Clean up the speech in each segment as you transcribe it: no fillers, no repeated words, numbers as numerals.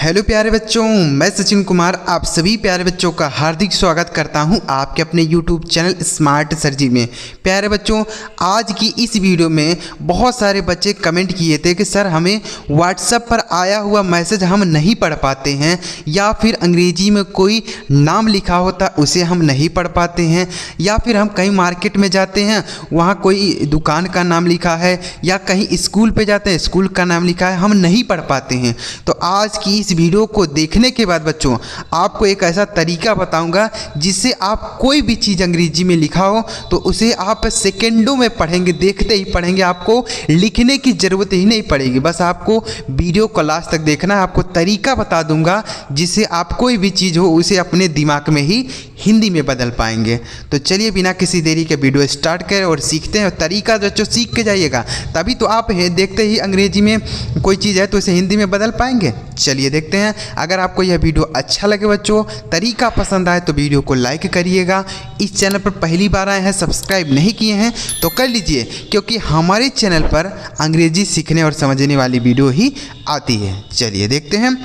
Hello प्यारे बच्चों, मैं सचिन कुमार आप सभी प्यारे बच्चों का हार्दिक स्वागत करता हूं आपके अपने यूट्यूब चैनल स्मार्ट सर जी में। प्यारे बच्चों, आज की इस वीडियो में बहुत सारे बच्चे कमेंट किए थे कि सर हमें व्हाट्सएप पर आया हुआ मैसेज हम नहीं पढ़ पाते हैं, या फिर अंग्रेजी में कोई नाम लिखा होता उसे हम नहीं पढ़ पाते हैं, या फिर हम कहीं मार्केट में जाते हैं वहाँ कोई दुकान का नाम लिखा है, या कहीं स्कूल पर जाते हैं स्कूल का नाम लिखा है, हम नहीं पढ़ पाते हैं। तो आज की इस वीडियो को देखने के बाद बच्चों आपको एक ऐसा तरीका बताऊंगा जिससे आप कोई भी चीज़ अंग्रेजी में लिखा हो तो उसे आप सेकंडों में पढ़ेंगे, देखते ही पढ़ेंगे, आपको लिखने की ज़रूरत ही नहीं पड़ेगी। बस आपको वीडियो को लास्ट तक देखना है। आपको तरीका बता दूंगा जिससे आप कोई भी चीज़ हो उसे अपने दिमाग में ही हिंदी में बदल पाएंगे। तो चलिए बिना किसी देरी के वीडियो स्टार्ट करें और सीखते हैं। तरीका बच्चों सीख के जाइएगा, तभी तो आप देखते ही अंग्रेजी में कोई चीज़ है तो उसे हिंदी में बदल पाएंगे। चलिए देखते हैं। अगर आपको यह वीडियो अच्छा लगे बच्चों, तरीका पसंद आए तो वीडियो को लाइक करिएगा। इस चैनल पर पहली बार आए हैं, सब्सक्राइब नहीं किए हैं तो कर लीजिए, क्योंकि हमारे चैनल पर अंग्रेजी सीखने और समझने वाली वीडियो ही आती है। चलिए देखते हैं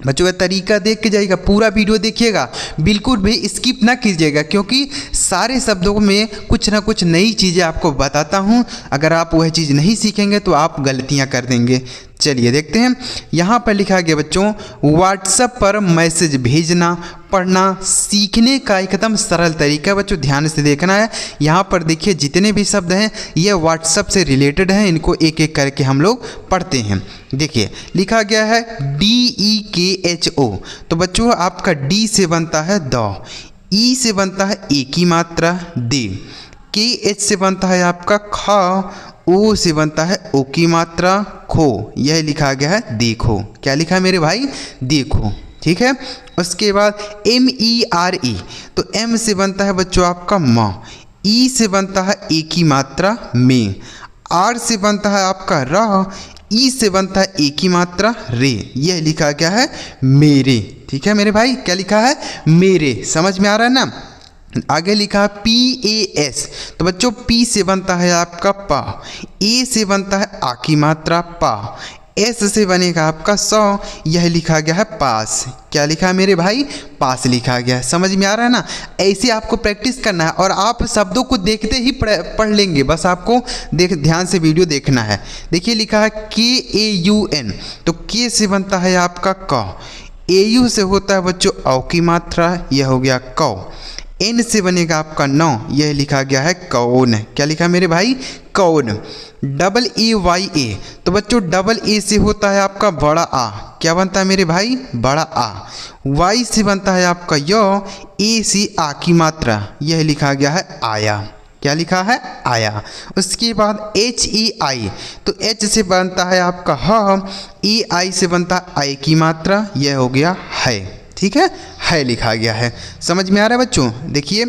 बच्चों। का तरीका देख के जाइएगा, पूरा वीडियो देखिएगा, बिल्कुल भी स्किप ना कीजिएगा, क्योंकि सारे शब्दों में कुछ ना कुछ नई चीज़ें आपको बताता हूँ। अगर आप वह चीज़ नहीं सीखेंगे तो आप गलतियाँ कर देंगे। चलिए देखते हैं। यहाँ पर लिखा गया बच्चों, व्हाट्सएप पर मैसेज भेजना पढ़ना सीखने का एकदम सरल तरीका है। बच्चों ध्यान से देखना है। यहाँ पर देखिए जितने भी शब्द हैं ये व्हाट्सएप से रिलेटेड हैं, इनको एक एक करके हम लोग पढ़ते हैं। देखिए लिखा गया है DEKHO। तो बच्चों आपका D से बनता है द, E से बनता है एक ही मात्रा दे, KH से बनता है आपका ख, ओ से बनता है ओ की मात्रा खो। यह लिखा गया है देखो। क्या लिखा है मेरे भाई? देखो। ठीक है। उसके बाद MERE। तो M से बनता है बच्चों आपका म, E से बनता है एक ही मात्रा में, R से बनता है आपका र, E से बनता है एक ही मात्रा रे। यह लिखा गया है मेरे। ठीक है मेरे भाई, क्या लिखा है? मेरे। समझ में आ रहा है ना? आगे लिखा है PAS। तो बच्चों P से बनता है आपका पा, A से बनता है आ की मात्रा पा, S से बनेगा आपका सौ। यह लिखा गया है पास। क्या लिखा है मेरे भाई? पास लिखा गया है। समझ में आ रहा है ना? ऐसे आपको प्रैक्टिस करना है और आप शब्दों को देखते ही पढ़ लेंगे। बस आपको ध्यान से वीडियो देखना है। देखिए लिखा है KAUN। तो K से बनता है आपका क, AU से होता है बच्चों औ की मात्रा, यह हो गया कौ, N से बनेगा आपका नौ, यह लिखा गया है कौन। क्या लिखा है मेरे भाई? कौन। EYA। तो बच्चों A से होता है आपका बड़ा आ। क्या बनता है मेरे भाई? बड़ा आ। Y से बनता है आपका यो, A से आ की मात्रा, यह लिखा गया है आया। क्या लिखा है? आया। उसके बाद HEI। तो H से बनता है आपका ह, EI से बनता है आई की मात्रा, यह हो गया है। ठीक है लिखा गया है। समझ में आ रहा है बच्चों? देखिए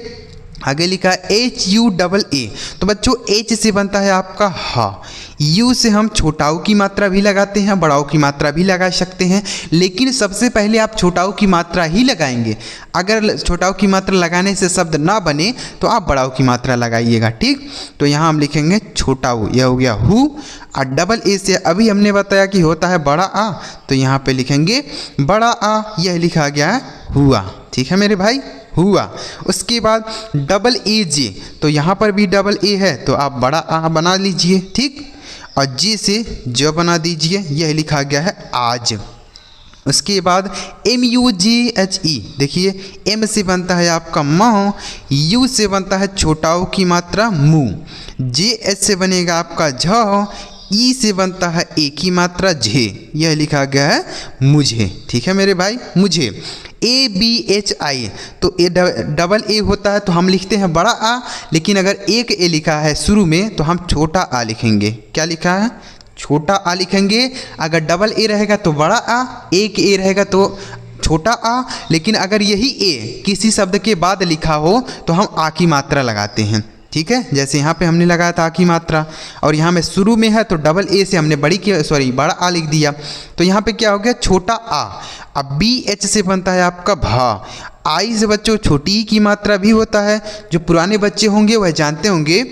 आगे लिखा है HUAA। तो बच्चों H से बनता है आपका हा, U से हम छोटाऊ की मात्रा भी लगाते हैं, बड़ाऊ की मात्रा भी लगा सकते हैं, लेकिन सबसे पहले आप छोटाऊ की मात्रा ही लगाएंगे। अगर छोटाऊ की मात्रा लगाने से शब्द ना बने तो आप बड़ाऊ की मात्रा लगाइएगा। ठीक, तो यहाँ हम लिखेंगे छोटाऊ, यह हो गया हु। और AA से अभी हमने बताया कि होता है बड़ा आ, तो यहाँ पे लिखेंगे बड़ा आ, यह लिखा गया है हुआ। ठीक है मेरे भाई, हुआ। उसके बाद AJ। तो यहाँ पर भी AA है तो आप बड़ा आ बना लीजिए। ठीक, और J से जो बना दीजिए, यह लिखा गया है आज। उसके बाद MUGHE। देखिए M से बनता है आपका म, U से बनता है छोटाऊ की मात्रा मु, JH से बनेगा आपका झ, E से बनता है एक ही मात्रा झे, यह लिखा गया है मुझे। ठीक है मेरे भाई, मुझे। ABHI। तो A होता है तो हम लिखते हैं बड़ा आ, लेकिन अगर एक ए लिखा है शुरू में तो हम छोटा आ लिखेंगे। क्या लिखा है? छोटा आ लिखेंगे। अगर A रहेगा तो बड़ा आ, एक ए रहेगा तो छोटा आ, लेकिन अगर यही ए किसी शब्द के बाद लिखा हो तो हम आ की मात्रा लगाते हैं। ठीक है, जैसे यहाँ पे हमने लगाया था आ की मात्रा, और यहाँ में शुरू में है तो AA से हमने बड़ा आ लिख दिया। तो यहाँ पे क्या हो गया? छोटा आ। अब BH से बनता है आपका भा। आई से बच्चों छोटी की मात्रा भी होता है। जो पुराने बच्चे होंगे वह जानते होंगे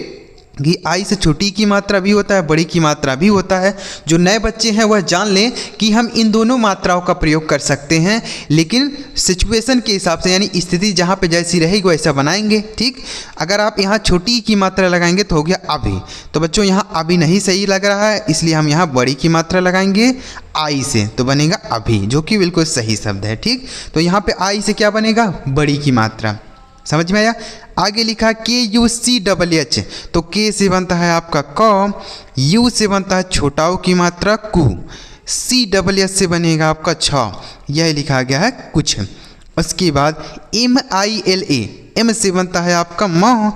कि आई से छोटी की मात्रा भी होता है, बड़ी की मात्रा भी होता है। जो नए बच्चे हैं वह जान लें कि हम इन दोनों मात्राओं का प्रयोग कर सकते हैं, लेकिन सिचुएशन के हिसाब से, यानी स्थिति जहाँ पे जैसी रहेगी वैसा बनाएंगे। ठीक, अगर आप यहाँ छोटी की मात्रा लगाएंगे तो हो गया अभी। तो बच्चों यहाँ अभी नहीं सही लग रहा है, इसलिए हम यहाँ बड़ी की मात्रा लगाएंगे आई से, तो बनेगा अभी, जो कि बिल्कुल सही शब्द है। ठीक, तो यहाँ पे आई से क्या बनेगा, बड़ी की मात्रा। समझ में आया। आगे लिखा KUCHH, तो के से बनता है आपका क, यू से बनता है छोटाओ की मात्रा कु, CHH से बनेगा आपका छ, यह लिखा गया है कुछ। उसके बाद MILA, M से बनता है आपका म,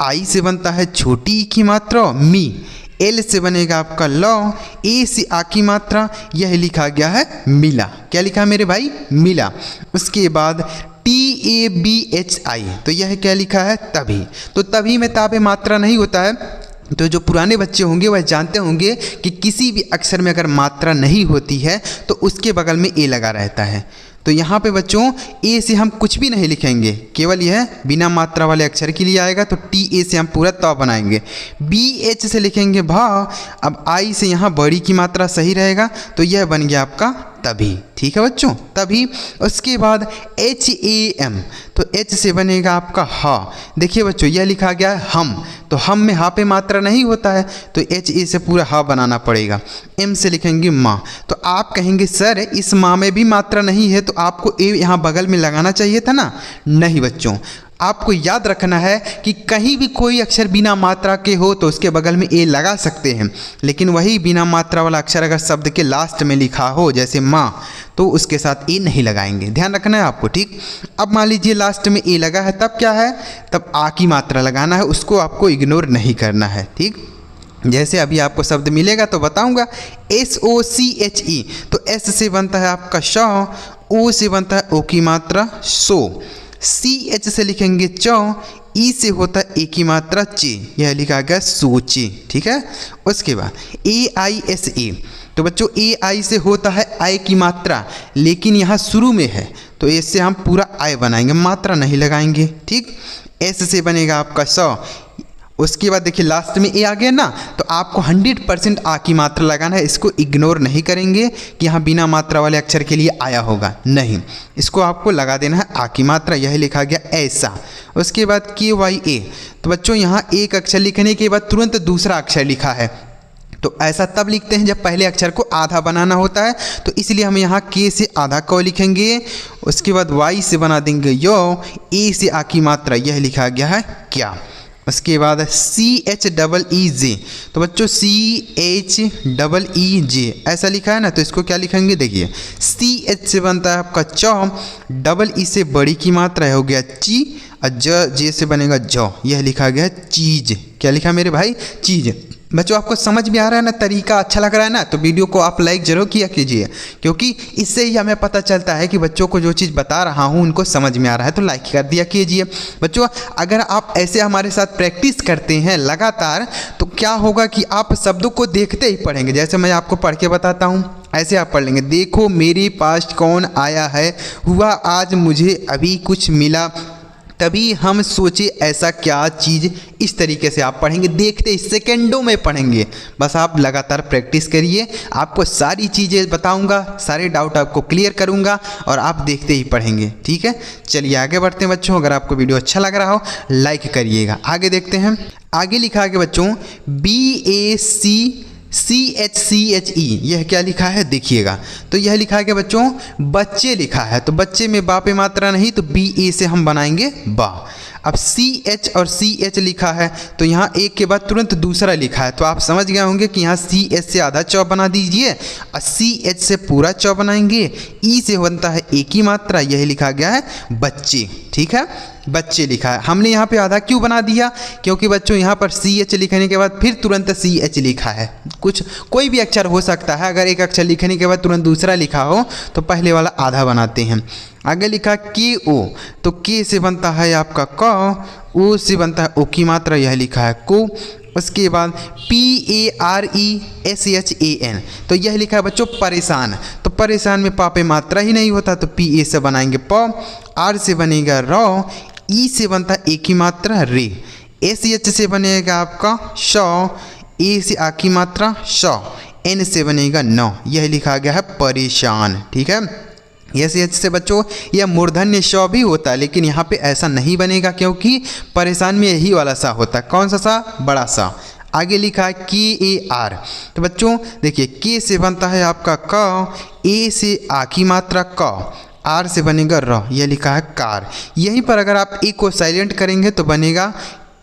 आई से बनता है छोटी की मात्रा मी, एल से बनेगा आपका लौ, ए से आ की मात्रा, यह लिखा गया है मिला। क्या लिखा है मेरे भाई, मिला। उसके बाद TABHI, तो यह क्या लिखा है, तभी। तो तभी में ताबे मात्रा नहीं होता है, तो जो पुराने बच्चे होंगे वह जानते होंगे कि किसी भी अक्षर में अगर मात्रा नहीं होती है तो उसके बगल में ए लगा रहता है। तो यहाँ पे बच्चों ए से हम कुछ भी नहीं लिखेंगे, केवल यह बिना मात्रा वाले अक्षर के लिए आएगा, तो TA से हम पूरा त बनाएंगे। BH से लिखेंगे भा, अब आई से यहाँ बड़ी की मात्रा सही रहेगा, तो यह बन गया आपका तभी। ठीक है बच्चों, तभी। उसके बाद HAM, तो H से बनेगा आपका हा। देखिए बच्चों यह लिखा गया है हम, तो हम में हा पे मात्रा नहीं होता है, तो HA से पूरा हा बनाना पड़ेगा। M से लिखेंगे माँ, तो आप कहेंगे सर इस माँ में भी मात्रा नहीं है, तो आपको ए यहाँ बगल में लगाना चाहिए था ना। नहीं बच्चों, आपको याद रखना है कि कहीं भी कोई अक्षर बिना मात्रा के हो तो उसके बगल में ए लगा सकते हैं, लेकिन वही बिना मात्रा वाला अक्षर अगर शब्द के लास्ट में लिखा हो जैसे माँ, तो उसके साथ ए नहीं लगाएंगे, ध्यान रखना है आपको। ठीक, अब मान लीजिए लास्ट में ए लगा है, तब क्या है, तब आ की मात्रा लगाना है, उसको आपको इग्नोर नहीं करना है। ठीक, जैसे अभी आपको शब्द मिलेगा तो बताऊंगा। SOCHE, तो S से बनता है आपका श, O से बनता है ओ की मात्रा सो, CH से लिखेंगे चौ, ई से होता है ए की मात्रा चे, यह लिखा गया सोचे। ठीक है, उसके बाद AISA, तो बच्चों AI से होता है आई की मात्रा, लेकिन यहाँ शुरू में है, तो इससे हम पूरा आई बनाएंगे, मात्रा नहीं लगाएंगे। ठीक, S से बनेगा आपका सौ। उसके बाद देखिए लास्ट में ए आ गया ना, तो आपको 100% आ की मात्रा लगाना है, इसको इग्नोर नहीं करेंगे कि यहाँ बिना मात्रा वाले अक्षर के लिए आया होगा, नहीं, इसको आपको लगा देना है आ की मात्रा, यह लिखा गया ऐसा। उसके बाद KYA, तो बच्चों यहाँ एक अक्षर लिखने के बाद तुरंत दूसरा अक्षर लिखा है, तो ऐसा तब लिखते हैं जब पहले अक्षर को आधा बनाना होता है, तो इसलिए हम यहाँ के से आधा क लिखेंगे। उसके बाद Y से बना देंगे यो, ए से आ की मात्रा, यह लिखा गया है क्या। उसके बाद CHEEJ, तो बच्चों CHEEJ ऐसा लिखा है ना, तो इसको क्या लिखेंगे, देखिए CH से बनता है आपका चौ, डबल ई से बड़ी की मात्रा हो गया ची, और जे से बनेगा जौ, यह लिखा गया चीज। क्या लिखा मेरे भाई, चीज। बच्चों आपको समझ में आ रहा है ना, तरीका अच्छा लग रहा है ना, तो वीडियो को आप लाइक जरूर किया कीजिए, क्योंकि इससे ही हमें पता चलता है कि बच्चों को जो चीज़ बता रहा हूँ उनको समझ में आ रहा है, तो लाइक कर दिया कीजिए। बच्चों अगर आप ऐसे हमारे साथ प्रैक्टिस करते हैं लगातार, तो क्या होगा कि आप शब्दों को देखते ही पढ़ेंगे। जैसे मैं आपको पढ़ के बताता हूँ, ऐसे आप पढ़ लेंगे, देखो मेरे पास कौन आया है, हुआ आज मुझे अभी कुछ मिला, तभी हम सोचे ऐसा क्या चीज़। इस तरीके से आप पढ़ेंगे, देखते ही सेकंडों में पढ़ेंगे। बस आप लगातार प्रैक्टिस करिए, आपको सारी चीज़ें बताऊंगा, सारे डाउट आपको क्लियर करूंगा, और आप देखते ही पढ़ेंगे। ठीक है, चलिए आगे बढ़ते हैं बच्चों। अगर आपको वीडियो अच्छा लग रहा हो लाइक करिएगा। आगे देखते हैं, आगे लिखा है कि बच्चों BACCHE, यह क्या लिखा है देखिएगा, तो यह लिखा है कि बच्चों बच्चे लिखा है, तो बच्चे में बा पे मात्रा नहीं, तो BA से हम बनाएंगे बा। अब CH और CH लिखा है, तो यहाँ एक के बाद तुरंत दूसरा लिखा है, तो आप समझ गए होंगे कि यहाँ CH से आधा चौ बना दीजिए और CH से पूरा चौ बनाएंगे। ई से बनता है एक ही मात्रा, यही लिखा गया है बच्चे। ठीक है, बच्चे लिखा है। हमने यहाँ पे आधा क्यों बना दिया, क्योंकि बच्चों यहाँ पर CH लिखने के बाद फिर तुरंत CH लिखा है। कोई भी अक्षर हो सकता है, अगर एक अक्षर लिखने के बाद तुरंत दूसरा लिखा हो तो पहले वाला आधा बनाते हैं। आगे लिखा KO, तो K से बनता है आपका क, O से बनता है ओ की मात्रा, यह लिखा है को। उसके बाद PARESHAN, तो यह लिखा है बच्चों परेशान, तो परेशान में पा पे मात्रा ही नहीं होता, तो PA से बनाएंगे प, R से बनेगा रौ, ई से बनता है एक ही मात्रा रे, ACH से बनेगा आपका शौ, ए से आ की मात्रा शौ, एन से बनेगा नौ, यह लिखा गया है परेशान। ठीक है, ACH से बच्चों यह मूर्धन्य शौ भी होता है, लेकिन यहाँ पे ऐसा नहीं बनेगा क्योंकि परेशान में यही वाला सा होता है। कौन सा सा? बड़ा सा। आगे लिखा है KAR, तो बच्चों देखिए के से बनता है आपका क, ए से आ की मात्रा क, आर से बनेगा र, यह लिखा है कार। यहीं पर अगर आप ए को साइलेंट करेंगे तो बनेगा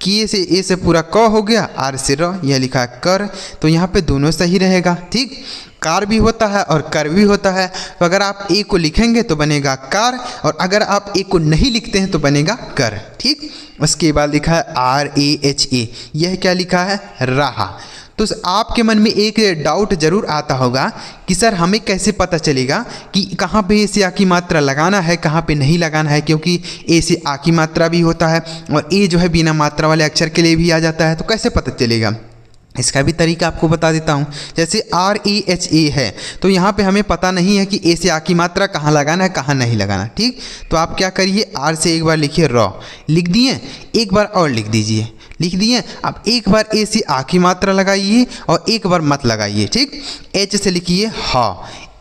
के से ए से पूरा क हो गया, आर से र, यह लिखा है कर। तो यहाँ पे दोनों सही रहेगा। ठीक, कार भी होता है और कर भी होता है। तो अगर आप ए को लिखेंगे तो बनेगा कार, और अगर आप ए को नहीं लिखते हैं तो बनेगा कर। ठीक, उसके बाद लिखा है RAHA, यह क्या लिखा है? राहा। तो आपके मन में एक डाउट जरूर आता होगा कि सर हमें कैसे पता चलेगा कि कहाँ पे ए से आ की मात्रा लगाना है, कहाँ पे नहीं लगाना है, क्योंकि ए से आ की मात्रा भी होता है और ए जो है बिना मात्रा वाले अक्षर के लिए भी आ जाता है। तो कैसे पता चलेगा? इसका भी तरीका आपको बता देता हूँ। जैसे RAHA है तो यहाँ पे हमें पता नहीं है कि ए से आ की मात्रा कहाँ लगाना है, कहाँ नहीं लगाना। ठीक, तो आप क्या करिए, आर से एक बार लिखिए र, लिख दिए, एक बार और लिख दीजिए, लिख दिए। अब एक बार ए से आ की मात्रा लगाइए और एक बार मत लगाइए। ठीक, एच से लिखिए ह,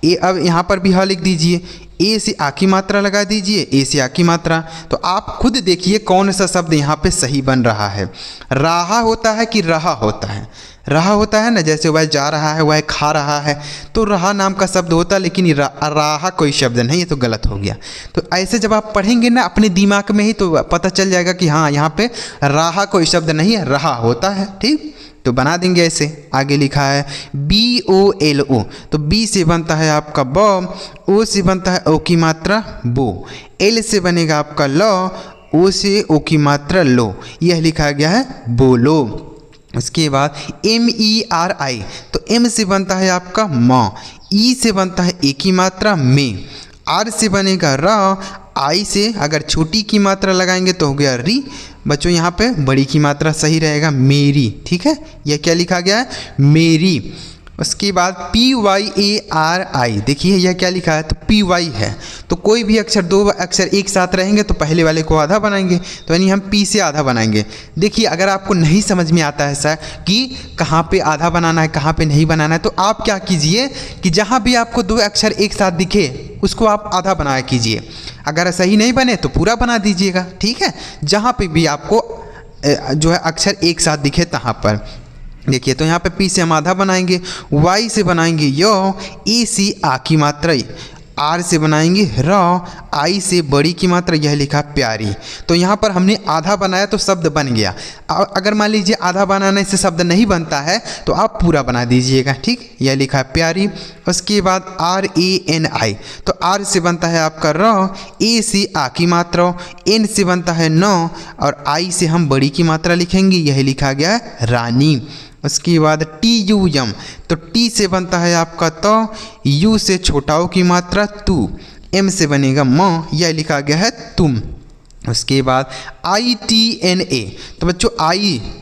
ए, अब यहाँ पर भी ह लिख दीजिए, ए से आ की मात्रा लगा दीजिए, ए से आ की मात्रा। तो आप खुद देखिए कौन सा शब्द यहाँ पे सही बन रहा है, राहा होता है कि रहा होता है? रहा होता है ना, जैसे वह जा रहा है, वह खा रहा है, तो रहा नाम का शब्द होता है, लेकिन राहा कोई शब्द नहीं, ये तो गलत हो गया। तो ऐसे जब आप पढ़ेंगे ना अपने दिमाग में ही, तो पता चल जाएगा कि हाँ यहाँ पे राहा कोई शब्द नहीं है, रहा होता है। ठीक, तो बना देंगे ऐसे। आगे लिखा है BOLO, तो बी से बनता है आपका ब, ओ से बनता है ओ की मात्रा बो, एल से बनेगा आपका ल, ओ से ओ की मात्रा लो, यह लिखा गया है बोलो। उसके बाद MERI, तो एम से बनता है आपका म, ई से बनता है ए की मात्रा में, आर से बनेगा र, आई से अगर छोटी की मात्रा लगाएंगे तो हो गया री। बच्चों यहाँ पे बड़ी की मात्रा सही रहेगा मेरी। ठीक है, यह क्या लिखा गया है? मेरी। उसके बाद PYARI, देखिए यह क्या लिखा है? तो PY है। तो कोई भी अक्षर, दो अक्षर एक साथ रहेंगे तो पहले वाले को आधा बनाएंगे, तो यानी हम P से आधा बनाएंगे। देखिए अगर आपको नहीं समझ में आता है सर कि कहाँ पे आधा बनाना है, कहाँ पे नहीं बनाना है, तो आप क्या कीजिए कि जहाँ भी आपको दो अक्षर एक साथ दिखे उसको आप आधा बनाया कीजिए। अगर सही नहीं बने तो पूरा बना दीजिएगा। ठीक है, जहाँ पे भी आपको जो है अक्षर एक साथ दिखे तहाँ पर देखिए। तो यहाँ पे पी से हम आधा बनाएंगे, वाई से बनाएंगे यो, ई से आ की मात्रा, आर से बनाएंगे र, आई से बड़ी की मात्रा, यह लिखा प्यारी। तो यहाँ पर हमने आधा बनाया तो शब्द बन गया। अगर मान लीजिए आधा बनाने से शब्द नहीं बनता है तो आप पूरा बना दीजिएगा। ठीक, यह लिखा है प्यारी। उसके बाद RANI, तो आर से बनता है आपका र, ए से आ की मात्रा, एन से बनता है नौ, और आई से हम बड़ी की मात्रा लिखेंगे, यह लिखा गया है रानी। उसके बाद TUM, तो टी से बनता है आपका तो, यू से छोटाओ की मात्रा तू, एम से बनेगा म, यह लिखा गया है तुम। उसके बाद ITNA, तो बच्चों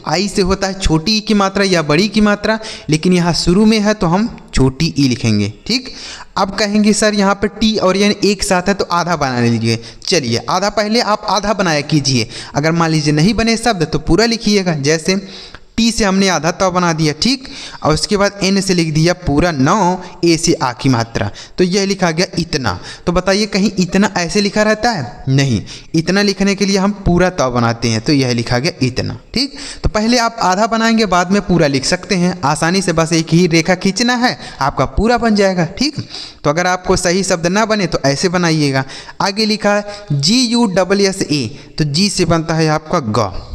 आई से होता है छोटी की मात्रा या बड़ी की मात्रा, लेकिन यहाँ शुरू में है तो हम छोटी ई लिखेंगे। ठीक, अब कहेंगे सर यहाँ पर टी और एन एक साथ है तो आधा बना लीजिए। चलिए आधा पहले आप आधा बनाया कीजिए, अगर मान लीजिए नहीं बने शब्द तो पूरा लिखिएगा। जैसे टी से हमने आधा तव बना दिया। ठीक, और उसके बाद एन से लिख दिया पूरा 9, ए से आ की मात्रा, तो यह लिखा गया इतना। तो बताइए कहीं इतना ऐसे लिखा रहता है? नहीं, इतना लिखने के लिए हम पूरा तव बनाते हैं, तो यह लिखा गया इतना। ठीक, तो पहले आप आधा बनाएंगे, बाद में पूरा लिख सकते हैं आसानी से, बस एक ही रेखा खींचना है, आपका पूरा बन जाएगा। ठीक, तो अगर आपको सही शब्द ना बने तो ऐसे बनाइएगा। आगे लिखा है GUSSA, तो जी से बनता है आपका ग,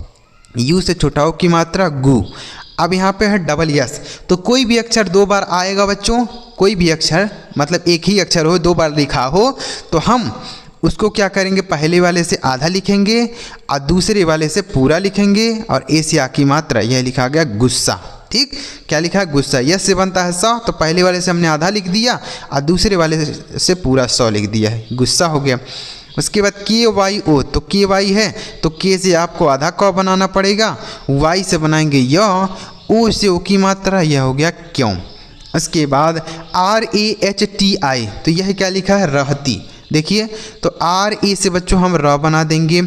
यू से छोटाओ की मात्रा गु। अब यहाँ पे है SS, तो कोई भी अक्षर दो बार आएगा बच्चों, कोई भी अक्षर मतलब एक ही अक्षर हो दो बार लिखा हो तो हम उसको क्या करेंगे, पहले वाले से आधा लिखेंगे और दूसरे वाले से पूरा लिखेंगे, और ए से आ की मात्रा, यह लिखा गया गुस्सा। ठीक, क्या लिखा है? गुस्सा। यस से बनता है 100, तो पहले वाले से हमने आधा लिख दिया और दूसरे वाले से पूरा 100 लिख दिया है, गुस्सा हो गया। उसके बाद KYO, तो KY है तो के से आपको आधा क बनाना पड़ेगा, वाई से बनाएंगे य, ओ से ओ की मात्रा, यह हो गया क्यों। उसके बाद RAHTI, तो यह क्या लिखा है? रहती। देखिए तो RA से बच्चों हम र बना देंगे,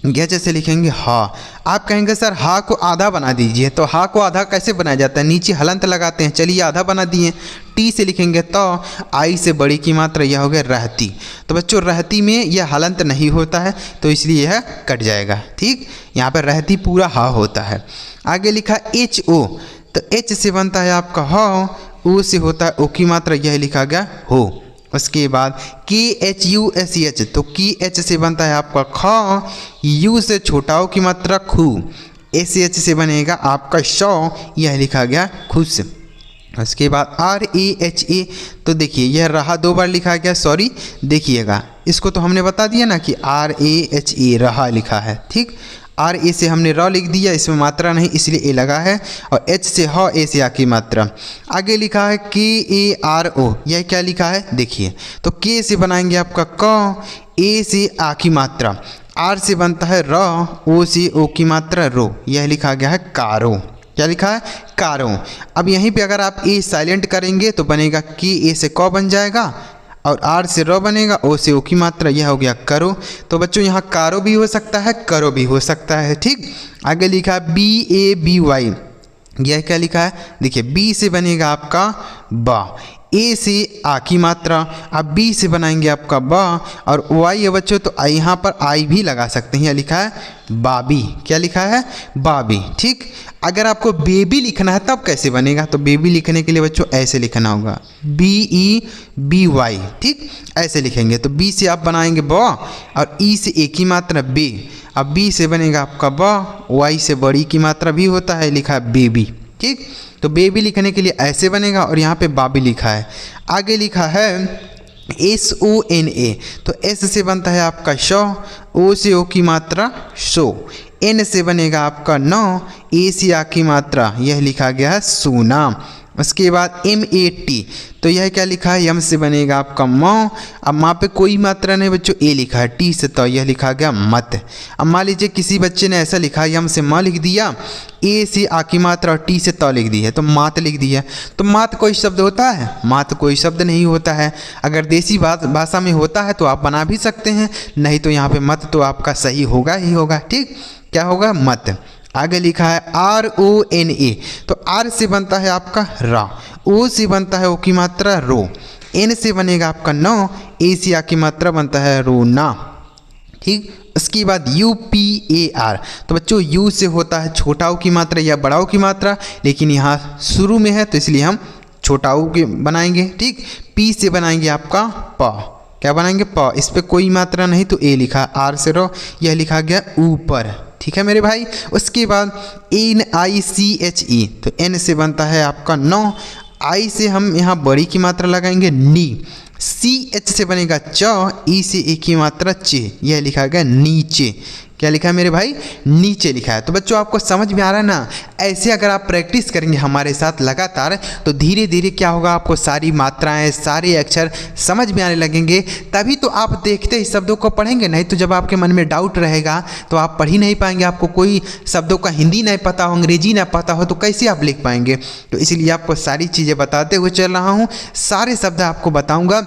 यह जैसे लिखेंगे हा। आप कहेंगे सर हा को आधा बना दीजिए, तो हा को आधा कैसे बनाया जाता है, नीचे हलंत लगाते हैं। चलिए आधा बना दिए। टी से लिखेंगे तो, आई से बड़ी की मात्रा यह हो गया रहती। तो बच्चों रहती में यह हलंत नहीं होता है तो इसलिए यह कट जाएगा। ठीक, यहाँ पर रहती पूरा हा होता है। आगे लिखा एच ओ, तो एच से बनता है आपका ह, ओ से होता है ओ की मात्रा, यह लिखा गया हो। उसके बाद के एच यू एस एच, तो की एच से बनता है आपका ख, यू से छोटा ओ की मात्रा खू, एस एच से बनेगा आपका शौ, यह लिखा गया खुश। उसके बाद आर ए एच ए, तो देखिए यह रहा 2 बार लिखा गया, सॉरी देखिएगा इसको तो हमने बता दिया ना कि आर ए एच ए रहा लिखा है। ठीक, आर ए से हमने र लिख दिया, इसमें मात्रा नहीं इसलिए ए लगा है, और एच से ह, ए से आ की मात्रा। आगे लिखा है के ए आर ओ, यह क्या लिखा है देखिए, तो के से बनाएंगे आपका क, ए से आ की मात्रा, आर से बनता है र, ओ से ओ की मात्रा रो, यह लिखा गया है कारो। क्या लिखा है कारो। अब यहीं पे अगर आप ए साइलेंट करेंगे तो बनेगा कि ए से क बन जाएगा, और आर से र बनेगा, ओ से ओ की मात्रा, यह हो गया करो। तो बच्चों यहाँ कारो भी हो सकता है, करो भी हो सकता है। ठीक, आगे लिखा है बी ए बी वाई, यह क्या लिखा है देखिए, बी से बनेगा आपका बा, ए से आ की मात्रा, अब बी से बनाएंगे आपका बा, और वाई है बच्चों तो यहाँ पर आई भी लगा सकते हैं, यह लिखा है बाबी। क्या लिखा है बाबी। ठीक, अगर आपको बेबी लिखना है तब कैसे बनेगा, तो बेबी लिखने के लिए बच्चों ऐसे लिखना होगा, बी ई बी वाई। ठीक, ऐसे लिखेंगे। तो बी से आप बनाएंगे ब, और ई से ए की मात्रा बे, अब बी से बनेगा आपका ब, वाई से बड़ी की मात्रा भी होता है, लिखा है बेबी। ठीक, तो बेबी लिखने के लिए ऐसे बनेगा, और यहाँ पे बाबी लिखा है। आगे लिखा है एस ओ एन ए, तो एस से बनता है आपका शो, ओ से ओ की मात्रा शो, एन से बनेगा आपका नौ, ए से आ की मात्रा, यह लिखा गया है सोना। उसके बाद एम ए टी, तो यह क्या लिखा है, यम से बनेगा आपका मौ, अब माँ पे कोई मात्रा नहीं बच्चों, ए लिखा है, टी से तो यह लिखा गया मत। अब मान लीजिए किसी बच्चे ने ऐसा लिखा, यम से माँ लिख दिया, ए से आ की मात्रा और टी से तो लिख दी है, तो मात लिख दिया। तो मात कोई शब्द होता है, मात कोई शब्द नहीं होता है। अगर देसी भाषा में होता है तो आप बना भी सकते हैं, नहीं तो यहाँ पे मत तो आपका सही होगा ही होगा। ठीक, क्या होगा मत। आगे लिखा है आर ओ एन ए, तो आर से बनता है आपका रा, ओ से बनता है ओ की मात्रा रो, एन से बनेगा आपका नौ, ए से आ की मात्रा बनता है रोना। ठीक, उसके बाद यू पी ए आर, तो बच्चों यू से होता है छोटा ओ की मात्रा या बड़ा ओ की मात्रा, लेकिन यहाँ शुरू में है तो इसलिए हम छोटा ओ के बनाएंगे। ठीक, पी से बनाएंगे आपका प, क्या बनाएंगे प, इस पर कोई मात्रा नहीं तो ए लिखा, आर से रो, यह लिखा गया ऊपर। ठीक है मेरे भाई। उसके बाद एन आई सी एच ई, तो एन से बनता है आपका नौ, आई से हम यहाँ बड़ी की मात्रा लगाएंगे नी, सी एच से बनेगा च, ई से ए की मात्रा चे, यह लिखा गया नीचे। क्या लिखा है मेरे भाई नीचे लिखा है। तो बच्चों आपको समझ में आ रहा है ना, ऐसे अगर आप प्रैक्टिस करेंगे हमारे साथ लगातार तो धीरे धीरे क्या होगा, आपको सारी मात्राएं सारे अक्षर समझ में आने लगेंगे, तभी तो आप देखते ही शब्दों को पढ़ेंगे। नहीं तो जब आपके मन में डाउट रहेगा तो आप पढ़ ही नहीं पाएंगे, आपको कोई शब्दों का हिंदी नहीं पता हो, अंग्रेजी नहीं पता हो तो कैसे आप लिख पाएंगे। तो इसलिए आपको सारी चीज़ें बताते हुए चल रहा हूँ, सारे शब्द आपको बताऊँगा,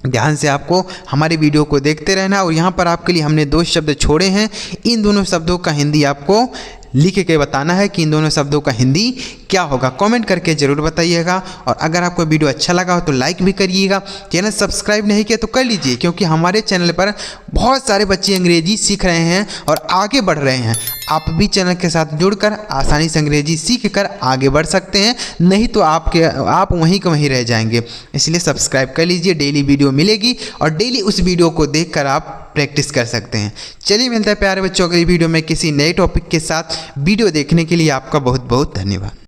ध्यान से आपको हमारे वीडियो को देखते रहना। और यहाँ पर आपके लिए हमने 2 शब्द छोड़े हैं, इन दोनों शब्दों का हिंदी आपको लिख के बताना है कि इन दोनों शब्दों का हिंदी क्या होगा। कमेंट करके ज़रूर बताइएगा। और अगर आपको वीडियो अच्छा लगा हो तो लाइक भी करिएगा। चैनल सब्सक्राइब नहीं किया तो कर लीजिए, क्योंकि हमारे चैनल पर बहुत सारे बच्चे अंग्रेजी सीख रहे हैं और आगे बढ़ रहे हैं। आप भी चैनल के साथ जुड़कर आसानी से अंग्रेजी सीख कर आगे बढ़ सकते हैं, नहीं तो आप वहीं के वहीं रह जाएंगे। इसलिए सब्सक्राइब कर लीजिए, डेली वीडियो मिलेगी और डेली उस वीडियो को देखकर आप प्रैक्टिस कर सकते हैं। चलिए मिलता है प्यारे बच्चों, अगली वीडियो में किसी नए टॉपिक के साथ। वीडियो देखने के लिए आपका बहुत बहुत धन्यवाद।